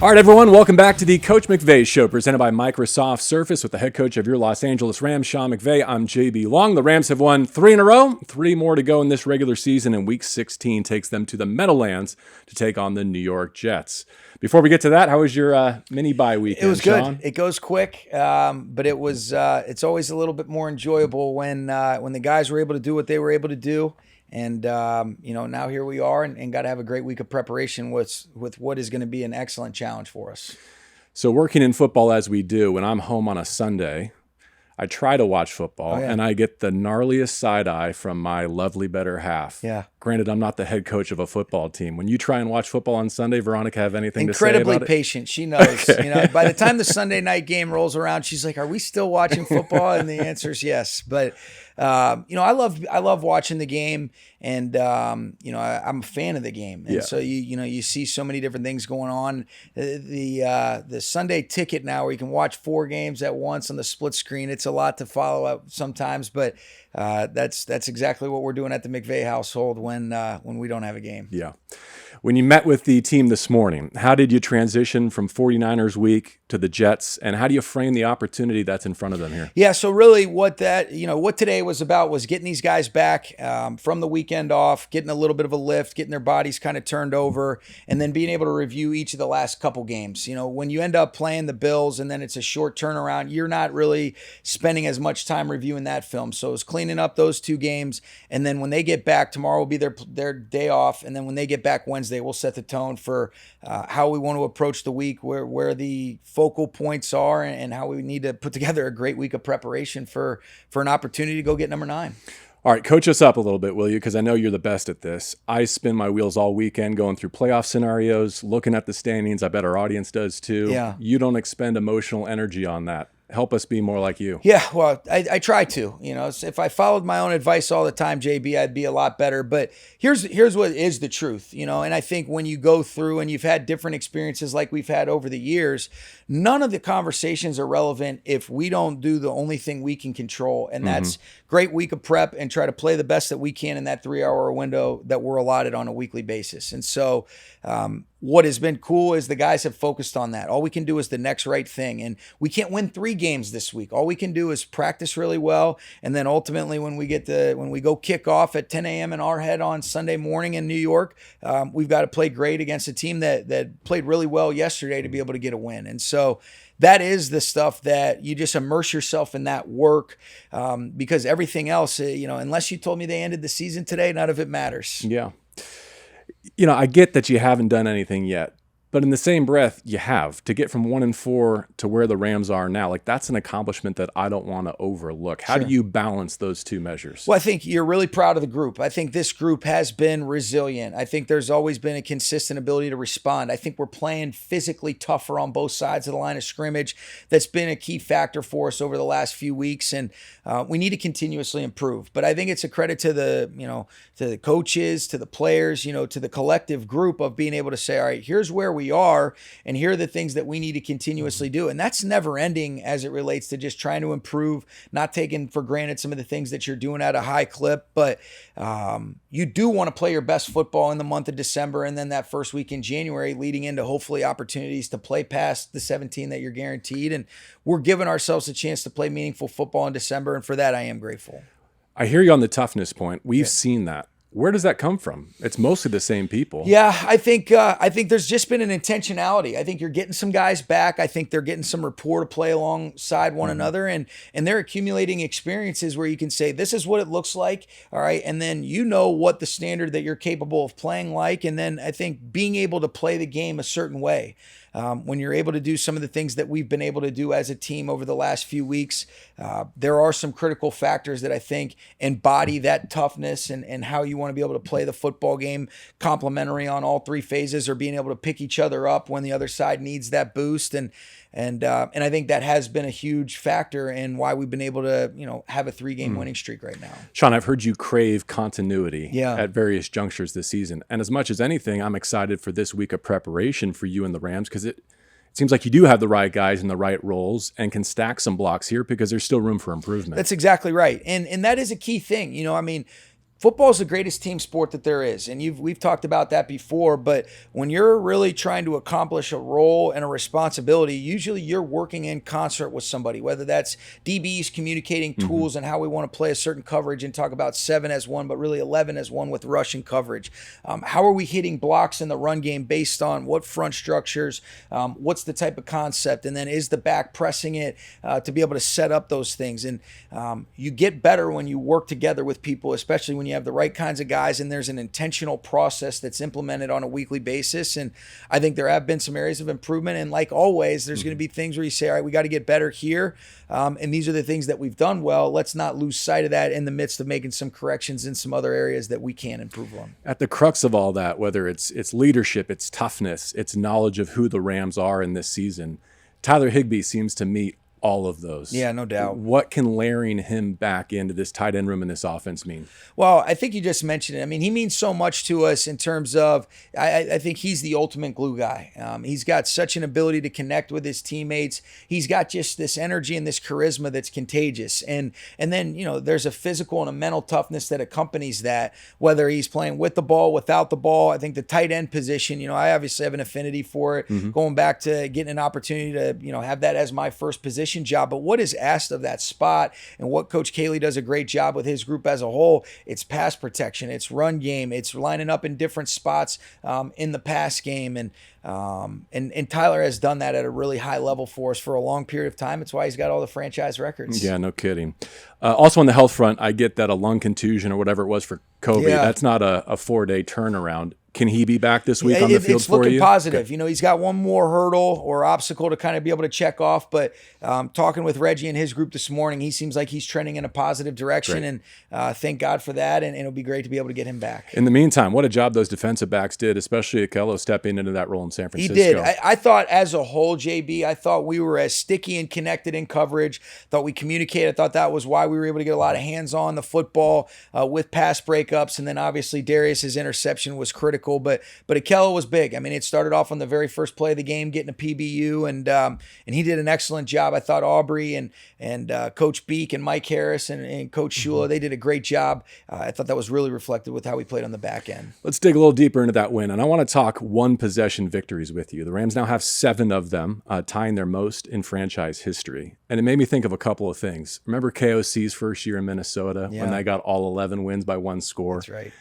All right, everyone, welcome back to the Coach McVay Show, presented by Microsoft Surface with the head coach of your Los Angeles Rams, Sean McVay. I'm JB Long. The Rams have won 3 in a row, 3 more to go in this regular season, and Week 16 takes them to the Meadowlands to take on the New York Jets. Before we get to that, how was your mini bye weekend, It was good. Sean? It goes quick, but it was. It's always a little bit more enjoyable when the guys were able to do what they were able to do. And, now here we are and got to have a great week of preparation with what is going to be an excellent challenge for us. So working in football as we do, when I'm home on a Sunday, I try to watch football, and I get the gnarliest side eye from my lovely better half. Yeah. Granted, I'm not the head coach of a football team. When you try and watch football on Sunday, Veronica have anything to say about it? Incredibly patient. She knows. Okay. By the time the Sunday night game rolls around, she's like, "Are we still watching football?" And the answer is yes. But I love watching the game, and I'm a fan of the game. And so you see so many different things going on. The Sunday ticket now, where you can watch 4 games at once on the split screen. It's a lot to follow up sometimes, but that's exactly what we're doing at the McVay household when we don't have a game. Yeah. When you met with the team this morning, how did you transition from 49ers week to the Jets, and how do you frame the opportunity that's in front of them here? Yeah, so really what today was about was getting these guys back from the weekend off, getting a little bit of a lift, getting their bodies kind of turned over, and then being able to review each of the last couple games. When you end up playing the Bills and then it's a short turnaround, you're not really spending as much time reviewing that film. So it's cleaning up those 2 games, and then when they get back, tomorrow will be their day off, and then when they get back Wednesday, we'll set the tone for how we want to approach the week, where the focal points are, and how we need to put together a great week of preparation for an opportunity to go get number 9. All right, coach us up a little bit, will you? Because I know you're the best at this. I spin my wheels all weekend going through playoff scenarios, looking at the standings. I bet our audience does too. Yeah. You don't expend emotional energy on that. Help us be more like you. Yeah, well, I try to. If I followed my own advice all the time, JB, I'd be a lot better. But here's what is the truth, and I think when you go through and you've had different experiences like we've had over the years, none of the conversations are relevant if we don't do the only thing we can control, and that's great week of prep and try to play the best that we can in that 3-hour window that we're allotted on a weekly basis. And so what has been cool is the guys have focused on that. All we can do is the next right thing. And we can't win 3 games this week. All we can do is practice really well. And then ultimately when we go kick off at 10 a.m. in our head on Sunday morning in New York, we've got to play great against a team that played really well yesterday to be able to get a win. And so that is the stuff that you just immerse yourself in that work, because everything else, unless you told me they ended the season today, none of it matters. Yeah. I get that you haven't done anything yet, but in the same breath, you have. To get from 1-4 to where the Rams are now, that's an accomplishment that I don't want to overlook. How do you balance those 2 measures? Well, I think you're really proud of the group. I think this group has been resilient. I think there's always been a consistent ability to respond. I think we're playing physically tougher on both sides of the line of scrimmage. That's been a key factor for us over the last few weeks, and we need to continuously improve. But I think it's a credit to the coaches, to the players, to the collective group of being able to say, all right, here's where we are, and here are the things that we need to continuously do. And that's never ending as it relates to just trying to improve, not taking for granted some of the things that you're doing at a high clip. But you do want to play your best football in the month of December, and then that first week in January, leading into hopefully opportunities to play past the 17 that you're guaranteed. And we're giving ourselves a chance to play meaningful football in December, and for that I am grateful. I hear you on the toughness point. We've seen that. Where does that come from? It's mostly the same people. Yeah, I think there's just been an intentionality. I think you're getting some guys back. I think they're getting some rapport to play alongside one another, and they're accumulating experiences where you can say, this is what it looks like, all right, and then what the standard that you're capable of playing like, and then I think being able to play the game a certain way. When you're able to do some of the things that we've been able to do as a team over the last few weeks, there are some critical factors that I think embody that toughness and how you want to be able to play the football game complementary on all 3 phases, or being able to pick each other up when the other side needs that boost. And I think that has been a huge factor in why we've been able to, have a 3-game winning streak right now. Sean, I've heard you crave continuity at various junctures this season. And as much as anything, I'm excited for this week of preparation for you and the Rams, because it seems like you do have the right guys in the right roles and can stack some blocks here because there's still room for improvement. That's exactly right. And that is a key thing. Football is the greatest team sport that there is, and we've talked about that before, but when you're really trying to accomplish a role and a responsibility, usually you're working in concert with somebody, whether that's DBs communicating tools and how we want to play a certain coverage and talk about 7 as one, but really 11 as one with rushing coverage. How are we hitting blocks in the run game based on what front structures, what's the type of concept, and then is the back pressing it to be able to set up those things. And you get better when you work together with people, especially when you have the right kinds of guys and there's an intentional process that's implemented on a weekly basis. And I think there have been some areas of improvement. And like always, there's going to be things where you say, all right, we got to get better here. And these are the things that we've done well. Let's not lose sight of that in the midst of making some corrections in some other areas that we can improve on. At the crux of all that, whether it's leadership, it's toughness, it's knowledge of who the Rams are in this season, Tyler Higbee seems to meet all of those. Yeah, no doubt. What can layering him back into this tight end room in this offense mean? Well, I think you just mentioned it. I mean, he means so much to us in terms of, I think he's the ultimate glue guy. He's got such an ability to connect with his teammates. He's got just this energy and this charisma that's contagious. And then, there's a physical and a mental toughness that accompanies that, whether he's playing with the ball, without the ball. I think the tight end position, I obviously have an affinity for it, going back to getting an opportunity to, have that as my first position job. But what is asked of that spot and what Coach Caley does a great job with his group as a whole, it's pass protection, it's run game, it's lining up in different spots in the pass game. And Tyler has done that at a really high level for us for a long period of time. It's why he's got all the franchise records. Yeah, no kidding. Also on the health front, I get that a lung contusion or whatever it was for Cobie, that's not a 4-day turnaround. Can he be back this week on the field it's for you? It's looking positive. Okay. He's got one more hurdle or obstacle to kind of be able to check off. But talking with Reggie and his group this morning, he seems like he's trending in a positive direction. Great. And thank God for that. And it'll be great to be able to get him back. In the meantime, what a job those defensive backs did, especially Akello stepping into that role in San Francisco. He did. I thought as a whole, JB, I thought we were as sticky and connected in coverage. Thought we communicated. I thought that was why we were able to get a lot of hands on the football with pass breakups. And then obviously Darius's interception was critical. But Akello was big. I mean, it started off on the very first play of the game, getting a PBU, and he did an excellent job. I thought Aubrey and Coach Beek and Mike Harris and Coach Shula, they did a great job. I thought that was really reflected with how we played on the back end. Let's dig a little deeper into that win, and I want to talk one possession victories with you. The Rams now have 7 of them, tying their most in franchise history. And it made me think of a couple of things. Remember KOC's first year in Minnesota when they got all 11 wins by 1 score? That's right.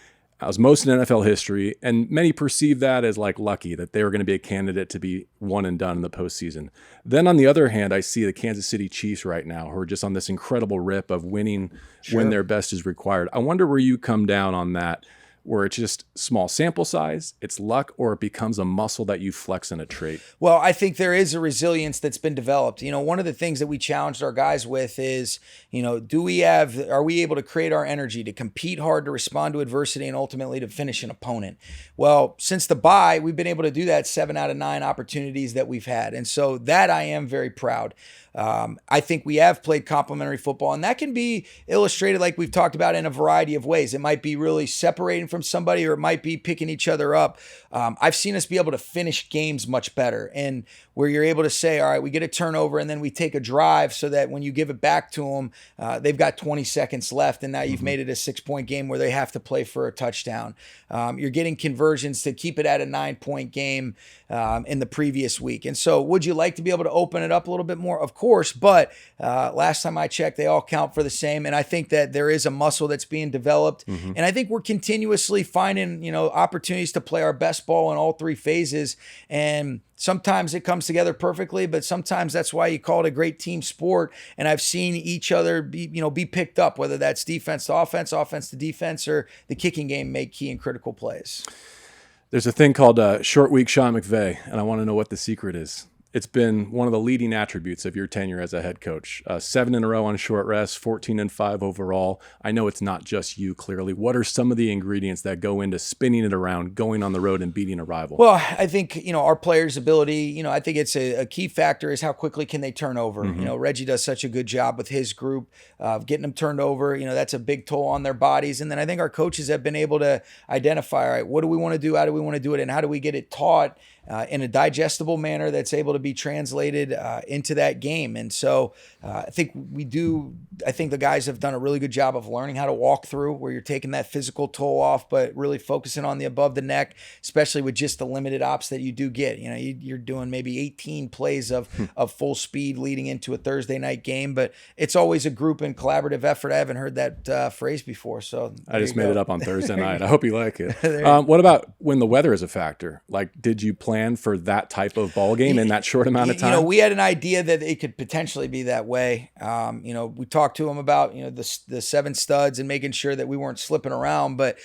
That was most in NFL history, and many perceive that as like lucky, that they were going to be a candidate to be one and done in the postseason. Then on the other hand, I see the Kansas City Chiefs right now who are just on this incredible rip of winning when their best is required. I wonder where you come down on that, where it's just small sample size, it's luck, or it becomes a muscle that you flex in a trait? Well, I think there is a resilience that's been developed. One of the things that we challenged our guys with is, are we able to create our energy to compete hard, to respond to adversity, and ultimately to finish an opponent? Well, since the bye, we've been able to do that 7 out of 9 opportunities that we've had. And so that I am very proud. I think we have played complementary football, and that can be illustrated like we've talked about in a variety of ways. It might be really separating from somebody, or it might be picking each other up. I've seen us be able to finish games much better, and where you're able to say, all right, we get a turnover and then we take a drive so that when you give it back to them, they've got 20 seconds left, and now you've made it a 6-point game where they have to play for a touchdown. You're getting conversions to keep it at a 9-point game in the previous week. And so would you like to be able to open it up a little bit more? Of course, but last time I checked, they all count for the same. And I think that there is a muscle that's being developed. And I think we're continuously finding, opportunities to play our best ball in all 3 phases. And sometimes it comes together perfectly, but sometimes that's why you call it a great team sport. And I've seen each other be picked up, whether that's defense to offense, offense to defense, or the kicking game make key and critical plays. There's a thing called short week Sean McVay, and I want to know what the secret is. It's been one of the leading attributes of your tenure as a head coach. 7 in a row on short rest, 14-5 overall. I know it's not just you, clearly. What are some of the ingredients that go into spinning it around, going on the road and beating a rival? Well, I think, our players' ability, I think it's a key factor is how quickly can they turn over. Reggie does such a good job with his group of getting them turned over. That's a big toll on their bodies. And then I think our coaches have been able to identify, all right, what do we want to do? How do we want to do it? And how do we get it taught in a digestible manner that's able to be translated into that game. And so I think the guys have done a really good job of learning how to walk through, where you're taking that physical toll off, but really focusing on the above the neck, especially with just the limited ops that you do get. You're doing maybe 18 plays of full speed leading into a Thursday night game, but it's always a group and collaborative effort. I haven't heard that phrase before, so I just made it up on Thursday night. I hope you like it. What about when the weather is a factor? Like, did you plan for that type of ball game in that short amount of time? We had an idea that it could potentially be that way. We talked to them about, the 7 studs and making sure that we weren't slipping around, but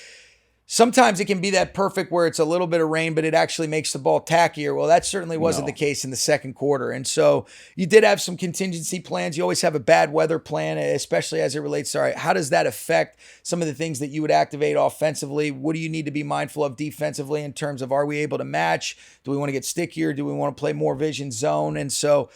sometimes it can be that perfect where it's a little bit of rain, but it actually makes the ball tackier. Well, that certainly wasn't the case in the second quarter. And so you did have some contingency plans. You always have a bad weather plan, especially as it relates to, all right, how does that affect some of the things that you would activate offensively? What do you need to be mindful of defensively in terms of, are we able to match? Do we want to get stickier? Do we want to play more vision zone? And so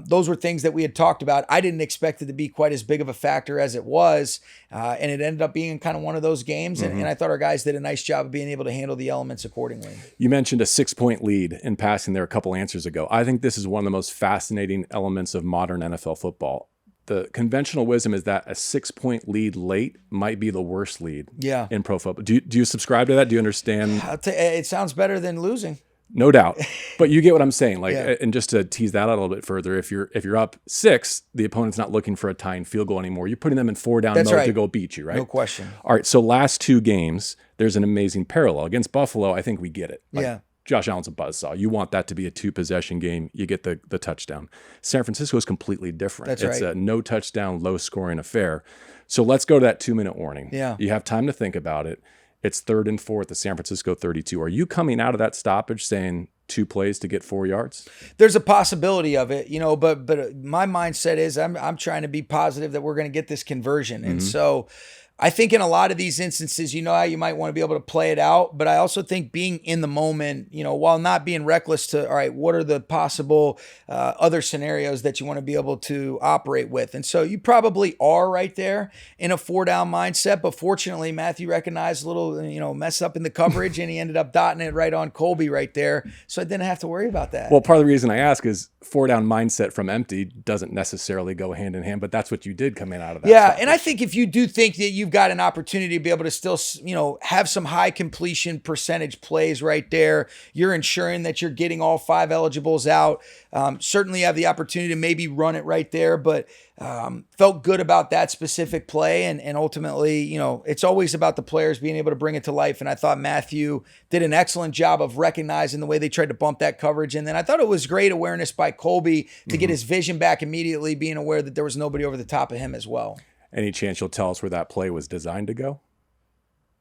those were things that we had talked about. I didn't expect it to be quite as big of a factor as it was. And it ended up being kind of one of those games. And I thought our guys did a nice job of being able to handle the elements accordingly. You mentioned a 6-point lead in passing there a couple answers ago. I think this is one of the most fascinating elements of modern NFL football. The conventional wisdom is that a 6-point lead late might be the worst lead in pro football. Do you subscribe to that? Do you understand? It sounds better than losing. No doubt. But you get what I'm saying. And just to tease that out a little bit further, if you're up 6, the opponent's not looking for a tying field goal anymore. You're putting them in 4-down mode to go beat you, right? No question. All right. So last 2 games, there's an amazing parallel. Against Buffalo, I think we get it. Josh Allen's a buzzsaw. You want that to be a 2-possession game. You get the touchdown. San Francisco is completely different. It's a no touchdown, low scoring affair. So let's go to that 2-minute warning. You have time to think about it. It's 3rd and 4 at the San Francisco 32. Are you coming out of that stoppage saying 2 plays to get 4 yards? There's a possibility of it, but my mindset is I'm trying to be positive that we're going to get this conversion. And so I think in a lot of these instances, how you might want to be able to play it out, but I also think being in the moment, while not being reckless to, all right, what are the possible other scenarios that you want to be able to operate with? And so you probably are right there in a 4-down mindset, but fortunately Matthew recognized a little, mess up in the coverage and he ended up dotting it right on Cobie right there. So I didn't have to worry about that. Well, part of the reason I ask is 4-down mindset from empty doesn't necessarily go hand in hand, but that's what you did coming out of that. Yeah. And I think if you do think that you've got an opportunity to be able to still, have some high completion percentage plays right there, you're ensuring that you're getting all 5 eligibles out. Certainly have the opportunity to maybe run it right there, but felt good about that specific play. And ultimately, it's always about the players being able to bring it to life. And I thought Matthew did an excellent job of recognizing the way they tried to bump that coverage. And then I thought it was great awareness by Cobie to get his vision back immediately, being aware that there was nobody over the top of him as well. Any chance you'll tell us where that play was designed to go?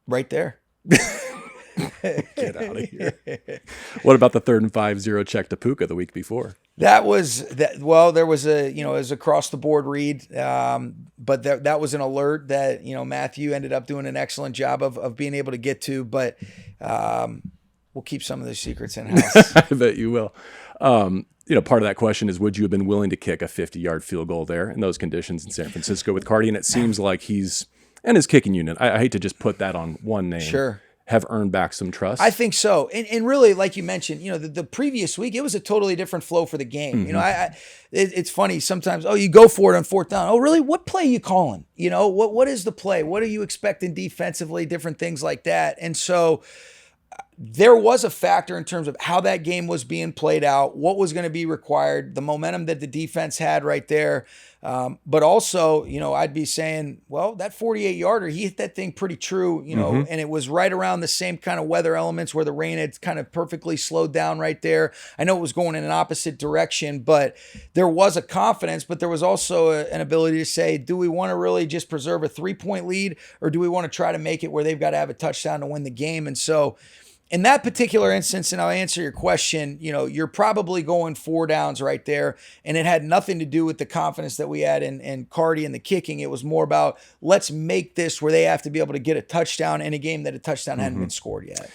Right there. Get out of here. What about the 3rd and 5 0 check to Puka the week before? That was that. Well, there was it was across the board read, but that was an alert that Matthew ended up doing an excellent job of being able to get to. But we'll keep some of those secrets in house. I bet you will. Part of that question is, would you have been willing to kick a 50-yard field goal there in those conditions in San Francisco with Karty? And it seems like he's and his kicking unit. I hate to just put that on one name. Sure. Have earned back some trust? I think so. And really, like you mentioned, the previous week, it was a totally different flow for the game. It's funny sometimes, you go for it on 4th down. Oh, really? What play are you calling? What is the play? What are you expecting defensively? Different things like that. And so there was a factor in terms of how that game was being played out, what was going to be required, the momentum that the defense had right there. But also, I'd be saying, well, that 48-yarder, he hit that thing pretty true, and it was right around the same kind of weather elements where the rain had kind of perfectly slowed down right there. I know it was going in an opposite direction, but there was a confidence, but there was also an ability to say, do we want to really just preserve a 3-point lead, or do we want to try to make it where they've got to have a touchdown to win the game? And so in that particular instance, and I'll answer your question, you're probably going 4 downs right there. And it had nothing to do with the confidence that we had in Karty and the kicking. It was more about, let's make this where they have to be able to get a touchdown in a game that a touchdown hadn't been scored yet.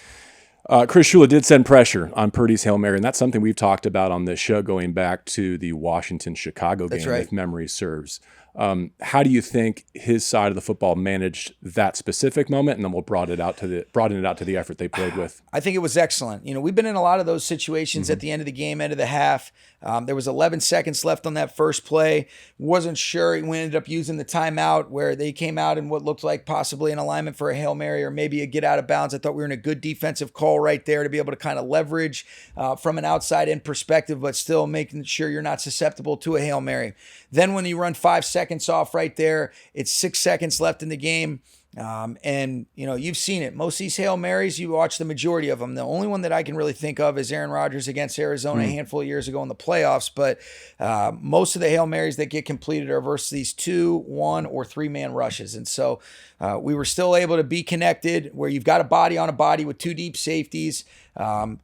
Chris Shula did send pressure on Purdy's Hail Mary, and that's something we've talked about on this show going back to the Washington-Chicago game, if memory serves. How do you think his side of the football managed that specific moment? And then we'll broaden it out to the effort they played with. I think it was excellent. We've been in a lot of those situations at the end of the game, end of the half. There was 11 seconds left on that first play. Wasn't sure. We ended up using the timeout where they came out in what looked like possibly an alignment for a Hail Mary or maybe a get out of bounds. I thought we were in a good defensive call right there to be able to kind of leverage from an outside-in perspective, but still making sure you're not susceptible to a Hail Mary. Then when you run 5 seconds off right there, it's 6 seconds left in the game. And you've seen it. Most of these Hail Marys, you watch the majority of them. The only one that I can really think of is Aaron Rodgers against Arizona a handful of years ago in the playoffs. But most of the Hail Marys that get completed are versus these 2, 1, or 3-man rushes. And so we were still able to be connected where you've got a body on a body with 2 deep safeties.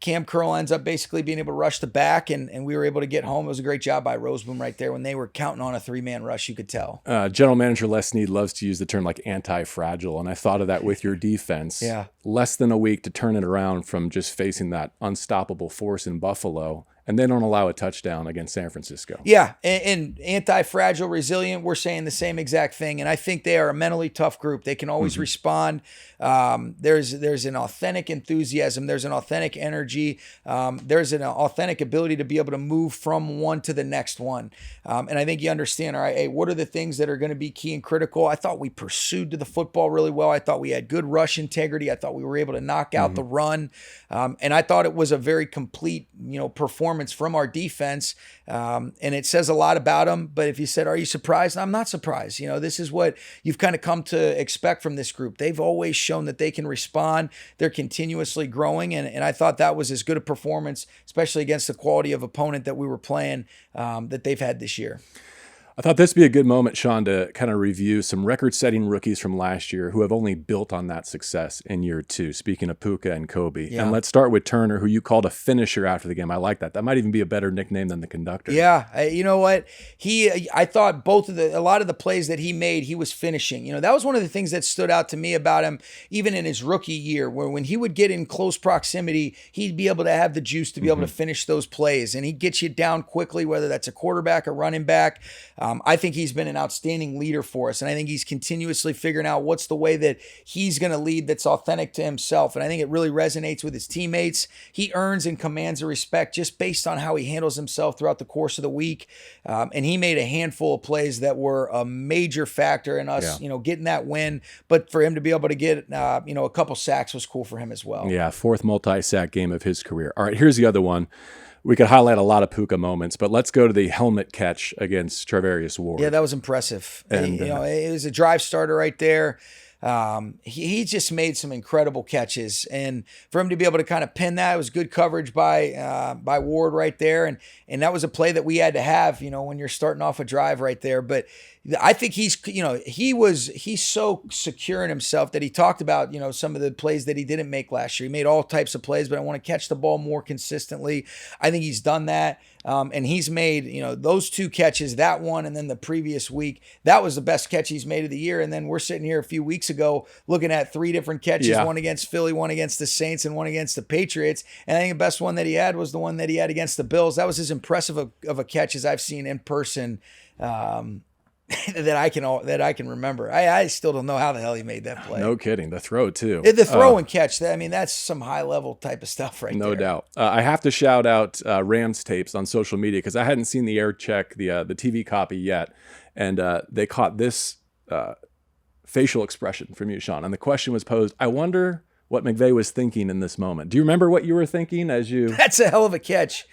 Cam Curl ends up basically being able to rush the back, and we were able to get home. It was a great job by Roseboom right there. When they were counting on a 3-man rush, you could tell. General Manager Les Snead loves to use the term like anti-fragile, and I thought of that with your defense. Yeah. Less than a week to turn it around from just facing that unstoppable force in Buffalo, and they don't allow a touchdown against San Francisco. Yeah, and anti-fragile, resilient, we're saying the same exact thing. And I think they are a mentally tough group. They can always respond. There's an authentic enthusiasm. There's an authentic energy. There's an authentic ability to be able to move from one to the next one. And I think you understand, all right, hey, what are the things that are going to be key and critical? I thought we pursued to the football really well. I thought we had good rush integrity. I thought we were able to knock out the run. And I thought it was a very complete, performance from our defense. And it says a lot about them. But if you said, are you surprised? I'm not surprised. This is what you've kind of come to expect from this group. They've always shown that they can respond. They're continuously growing. And I thought that was as good a performance, especially against the quality of opponent that we were playing, that they've had this year. I thought this would be a good moment, Sean, to kind of review some record-setting rookies from last year who have only built on that success in year 2. Speaking of Puka and Kobie. Yeah. And let's start with Turner, who you called a finisher after the game. I like that. That might even be a better nickname than the conductor. Yeah. You know what? I thought a lot of the plays that he made, he was finishing. That was one of the things that stood out to me about him, even in his rookie year, where when he would get in close proximity, he'd be able to have the juice to be able to finish those plays. And he'd get you down quickly, whether that's a quarterback or running back. I think he's been an outstanding leader for us. And I think he's continuously figuring out what's the way that he's going to lead that's authentic to himself. And I think it really resonates with his teammates. He earns and commands a respect just based on how he handles himself throughout the course of the week. And he made a handful of plays that were a major factor in us, getting that win. But for him to be able to get, a couple sacks was cool for him as well. Yeah, 4th multi-sack game of his career. All right, here's the other one. We could highlight a lot of Puka moments, but let's go to the helmet catch against Travarius Ward. Yeah, that was impressive. And, it was a drive starter right there. He just made some incredible catches, and for him to be able to kind of pin that, it was good coverage by Ward right there, and that was a play that we had to have, when you're starting off a drive right there. But I think he's so secure in himself that he talked about, some of the plays that he didn't make last year. He made all types of plays, but I want to catch the ball more consistently. I think he's done that. And he's made, those 2 catches, that one and then the previous week, that was the best catch he's made of the year. And then we're sitting here a few weeks ago looking at 3 different catches, one against Philly, one against the Saints, and one against the Patriots. And I think the best one that he had was the one that he had against the Bills. That was as impressive of a catch as I've seen in person. That I can remember. I still don't know how the hell he made that play. No kidding. The throw too. The throw and catch. That's some high level type of stuff right there. No doubt. I have to shout out Rams tapes on social media because I hadn't seen the air check, the TV copy yet, and they caught this facial expression from you, Sean. And the question was posed, I wonder what McVay was thinking in this moment. Do you remember what you were thinking as you... That's a hell of a catch.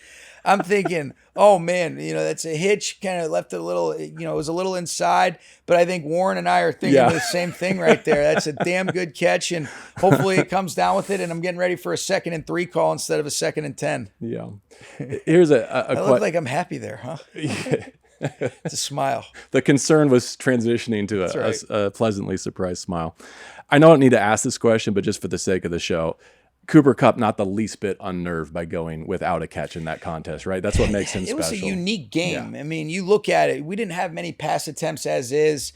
I'm thinking, oh man, that's a hitch, kind of left it a little, it was a little inside, but I think Warren and I are thinking the same thing right there. That's a damn good catch, and hopefully it comes down with it, and I'm getting ready for a 2nd and 3 call instead of a 2nd and 10. Yeah. Here's I look like I'm happy there, huh? It's a smile. The concern was transitioning to a pleasantly surprised smile. I don't need to ask this question, but just for the sake of the show, Cooper Kupp not the least bit unnerved by going without a catch in that contest, right? That's what makes him special. It was a unique game. Yeah. I mean, you look at it, we didn't have many pass attempts as is.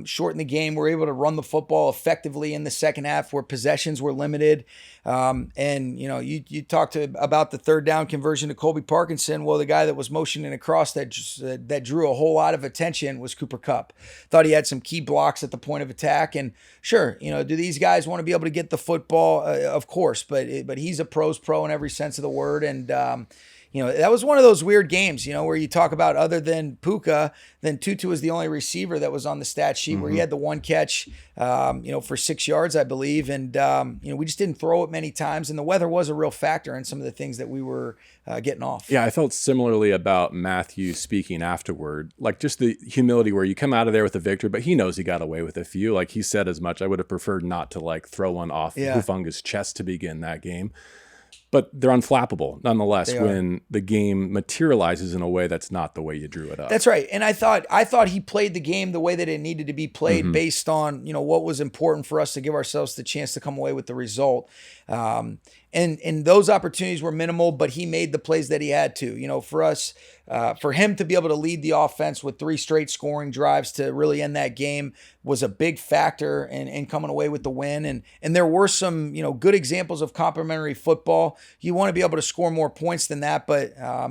shortened the game. We were able to run the football effectively in the second half where possessions were limited. And, you know, you talked about the third down conversion to Colby Parkinson. Well, the guy that was motioning across that drew a whole lot of attention was Cooper Kupp. Thought he had some key blocks at the point of attack. And sure, you know, do these guys want to be able to get the football? Of course, but he's a pro's pro in every sense of the word. And, you know, that was one of those weird games, you know, where you talk about other than Puka, then Tutu was the only receiver that was on the stat sheet where he had the one catch, you know, for 6 yards, I believe. And, you know, we just didn't throw it many times. And the weather was a real factor in some of the things that we were getting off. Yeah, I felt similarly about Matthew speaking afterward. Like just the humility where you come out of there with a victory, but he knows he got away with a few. Like he said as much. I would have preferred not to like throw one off Hufunga's chest to begin that game. But they're unflappable nonetheless when the game materializes in a way that's not the way you drew it up. That's right. And I thought he played the game the way that it needed to be played based on, you know, what was important for us to give ourselves the chance to come away with the result. And those opportunities were minimal, but he made the plays that he had to. You know, for us, for him to be able to lead the offense with 3 straight scoring drives to really end that game was a big factor in coming away with the win. And there were some, you know, good examples of complementary football. You want to be able to score more points than that, but,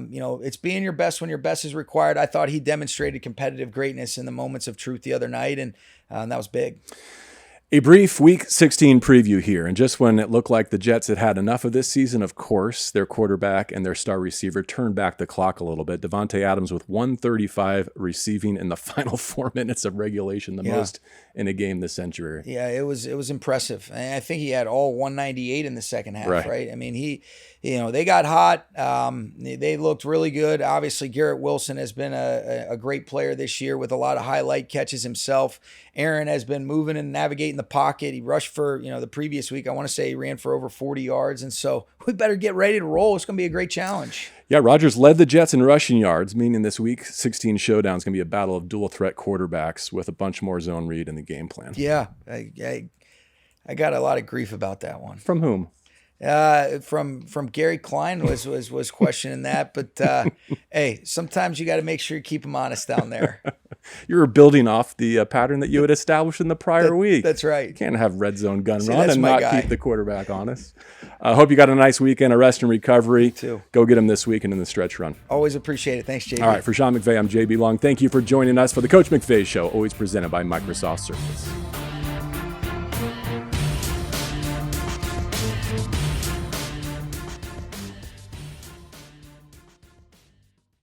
you know, it's being your best when your best is required. I thought he demonstrated competitive greatness in the moments of truth the other night, and that was big. A brief Week 16 preview here, and just when it looked like the Jets had had enough of this season, of course, their quarterback and their star receiver turned back the clock a little bit. Devontae Adams with 135 receiving in the final 4 minutes of regulation, the most in a game this century. Yeah, it was impressive. And I think he had all 198 in the second half, right? I mean, they got hot. They looked really good. Obviously, Garrett Wilson has been a great player this year with a lot of highlight catches himself. Aaron has been moving and navigating the pocket. He rushed for, the previous week, I want to say he ran for over 40 yards. And so we better get ready to roll. It's going to be a great challenge. Yeah, Rodgers led the Jets in rushing yards, meaning this Week 16 showdown is going to be a battle of dual threat quarterbacks with a bunch more zone read in the game plan. Yeah, I got a lot of grief about that one. From whom? From Gary Klein was questioning that, but hey, sometimes you got to make sure you keep them honest down there. You were building off the pattern that you had established in the prior week. That's right. You can't have red zone gun run and not keep the quarterback honest. I hope you got a nice weekend, a rest and recovery. Me too. Go get them this weekend in the stretch run. Always appreciate it. Thanks, JB. All right, for Sean McVay, I'm JB Long. Thank you for joining us for the Coach McVay Show, always presented by Microsoft Surface.